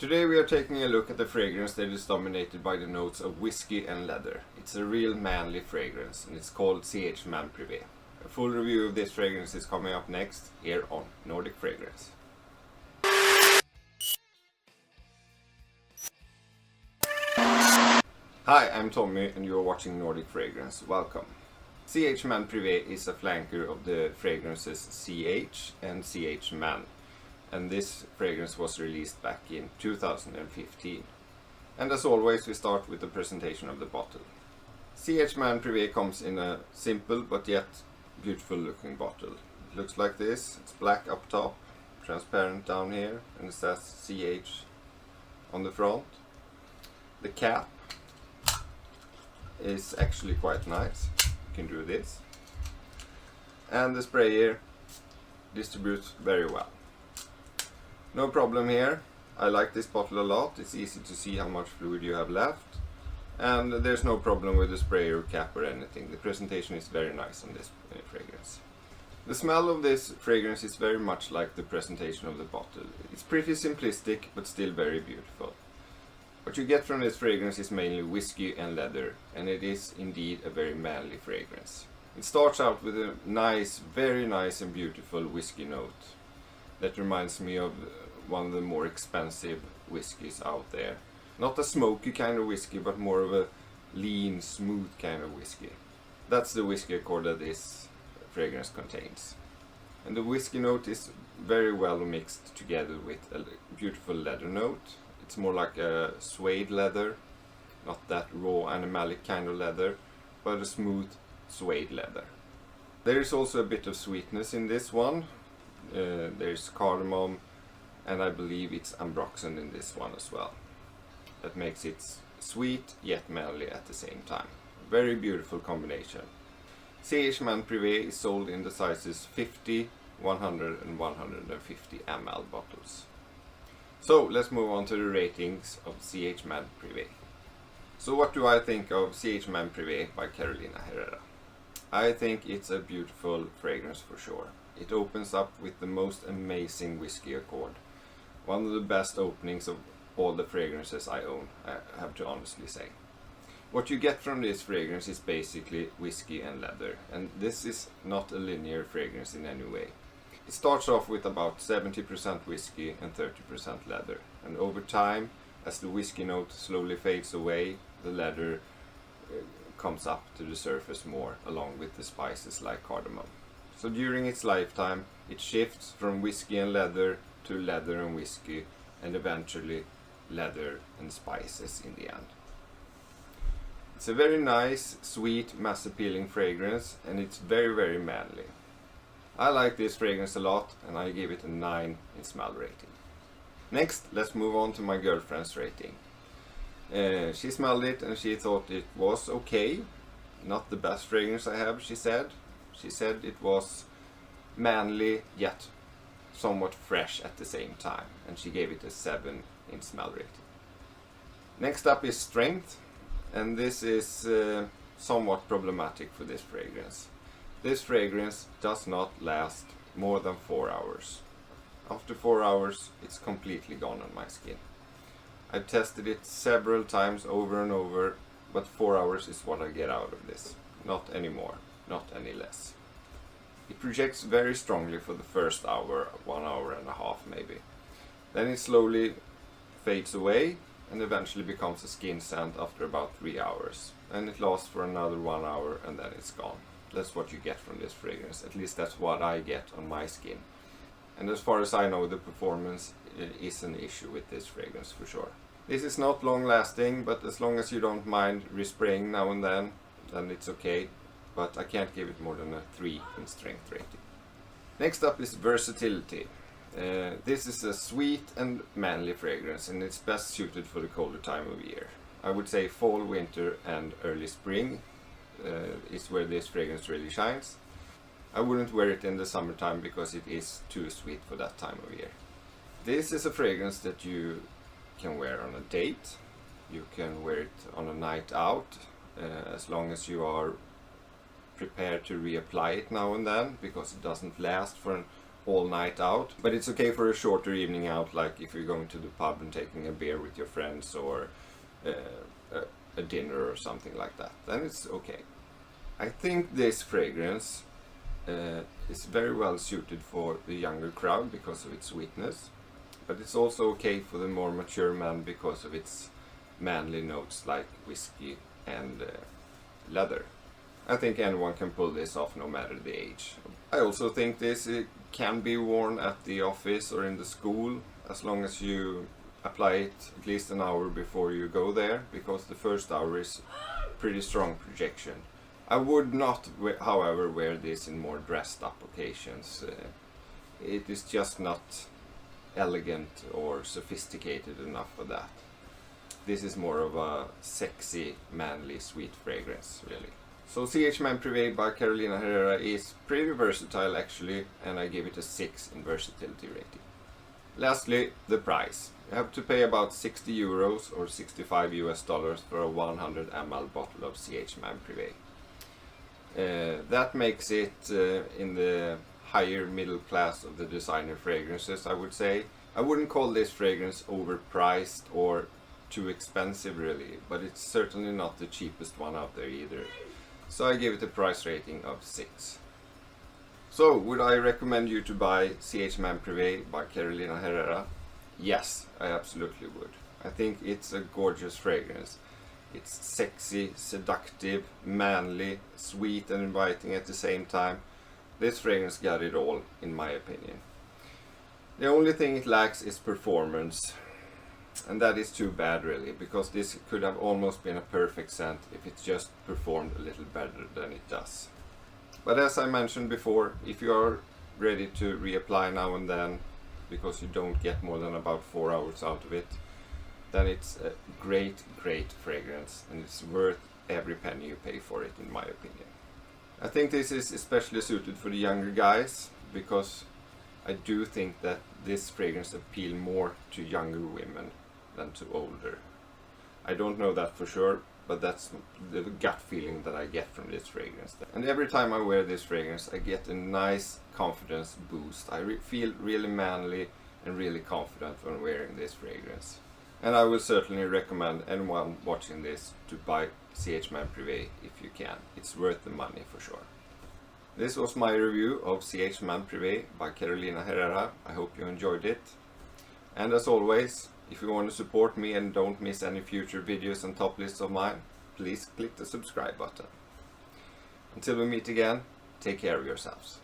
Today we are taking a look at a fragrance that is dominated by the notes of whiskey and leather. It's a real manly fragrance and it's called CH Men Privé. A full review of this fragrance is coming up next here on Nordic Fragrance. Hi, I'm Tommy and you are watching Nordic Fragrance. Welcome. CH Men Privé is a flanker of the fragrances CH and CH Men. And this fragrance was released back in 2015. And as always, we start with the presentation of the bottle. CH Men Privé comes in a simple but yet beautiful looking bottle. It looks like this. It's black up top, transparent down here, and it says CH on the front. The cap is actually quite nice. You can do this. And the sprayer distributes very well. No problem here. I like this bottle a lot. It's easy to see how much fluid you have left. And there's no problem with the sprayer or cap or anything. The presentation is very nice on this fragrance. The smell of this fragrance is very much like the presentation of the bottle. It's pretty simplistic but still very beautiful. What you get from this fragrance is mainly whiskey and leather, and it is indeed a very manly fragrance. It starts out with a nice, very nice and beautiful whiskey note that reminds me of one of the more expensive whiskies out there. Not a smoky kind of whiskey, but more of a lean, smooth kind of whiskey. That's the whiskey accord that this fragrance contains. And the whiskey note is very well mixed together with a beautiful leather note. It's more like a suede leather, not that raw animalic kind of leather, but a smooth suede leather. There is also a bit of sweetness in this one. There's cardamom, and I believe it's ambroxan in this one as well. That makes it sweet yet manly at the same time. Very beautiful combination. CH Men Privé is sold in the sizes 50, 100 and 150 ml bottles. So let's move on to the ratings of CH Men Privé. So what do I think of CH Men Privé by Carolina Herrera? I think it's a beautiful fragrance for sure. It opens up with the most amazing whiskey accord. One of the best openings of all the fragrances I own, I have to honestly say. What you get from this fragrance is basically whiskey and leather, and this is not a linear fragrance in any way. It starts off with about 70% whiskey and 30% leather, and over time, as the whiskey note slowly fades away, the leather comes up to the surface more, along with the spices like cardamom. So during its lifetime, it shifts from whiskey and leather to leather and whiskey, and eventually leather and spices in the end. It's a very nice, sweet, mass-appealing fragrance, and it's very, very manly. I like this fragrance a lot, and I give it a 9 in smell rating. Next, let's move on to my girlfriend's rating. She smelled it and she thought it was okay. Not the best fragrance I have, she said. She said it was manly yet somewhat fresh at the same time, and she gave it a 7 in smell rating. Next up is strenght, and this is somewhat problematic for this fragrance. This fragrance does not last more than 4 hours. After 4 hours, it's completely gone on my skin. I've tested it several times over and over, but 4 hours is what I get out of this. Not anymore, not any less. It projects very strongly for the first hour, 1 hour and a half maybe. Then it slowly fades away and eventually becomes a skin scent after about 3 hours. And it lasts for another 1 hour and then it's gone. That's what you get from this fragrance. At least that's what I get on my skin. And as far as I know, the performance is an issue with this fragrance for sure. This is not long lasting, but as long as you don't mind respraying now and then it's okay. But I can't give it more than a 3 in strength rating. Next up is versatility. This is a sweet and manly fragrance, and it's best suited for the colder time of year. I would say fall, winter and early spring is where this fragrance really shines. I wouldn't wear it in the summertime because it is too sweet for that time of year. This is a fragrance that you can wear on a date. You can wear it on a night out, as long as you are prepared to reapply it now and then, because it doesn't last for all night out, but it's okay for a shorter evening out, like if you're going to the pub and taking a beer with your friends, or a dinner or something like that. Then it's okay. I think this fragrance is very well suited for the younger crowd because of its sweetness, but it's also okay for the more mature man because of its manly notes like whiskey and leather. I think anyone can pull this off, no matter the age. I also think this can be worn at the office or in the school, as long as you apply it at least an hour before you go there, because the first hour is pretty strong projection. I would not, however, wear this in more dressed up occasions. It is just not elegant or sophisticated enough for that. This is more of a sexy, manly, sweet fragrance, really. So CH Men Privé by Carolina Herrera is pretty versatile actually, and I give it a 6 in versatility rating. Lastly, the price. You have to pay about 60 euros or $65 US for a 100 ml bottle of CH Men Privé. That makes it in the higher middle class of the designer fragrances, I would say. I wouldn't call this fragrance overpriced or too expensive really, but it's certainly not the cheapest one out there either. So I give it a price rating of 6. So, would I recommend you to buy CH Men Privé by Carolina Herrera? Yes, I absolutely would. I think it's a gorgeous fragrance. It's sexy, seductive, manly, sweet and inviting at the same time. This fragrance got it all, in my opinion. The only thing it lacks is performance. And that is too bad really, because this could have almost been a perfect scent if it just performed a little better than it does. But as I mentioned before, if you are ready to reapply now and then, because you don't get more than about 4 hours out of it, then it's a great fragrance, and it's worth every penny you pay for it, in my opinion. I think this is especially suited for the younger guys, because I do think that this fragrance appeals more to younger women than to older. I don't know that for sure, but that's the gut feeling that I get from this fragrance. And every time I wear this fragrance, I get a nice confidence boost. I feel really manly and really confident when wearing this fragrance. And I will certainly recommend anyone watching this to buy CH Men Privé if you can. It's worth the money for sure. This was my review of CH Men Privé by Carolina Herrera. I hope you enjoyed it. And as always, if you want to support me and don't miss any future videos and top lists of mine, please click the subscribe button. Until we meet again, take care of yourselves.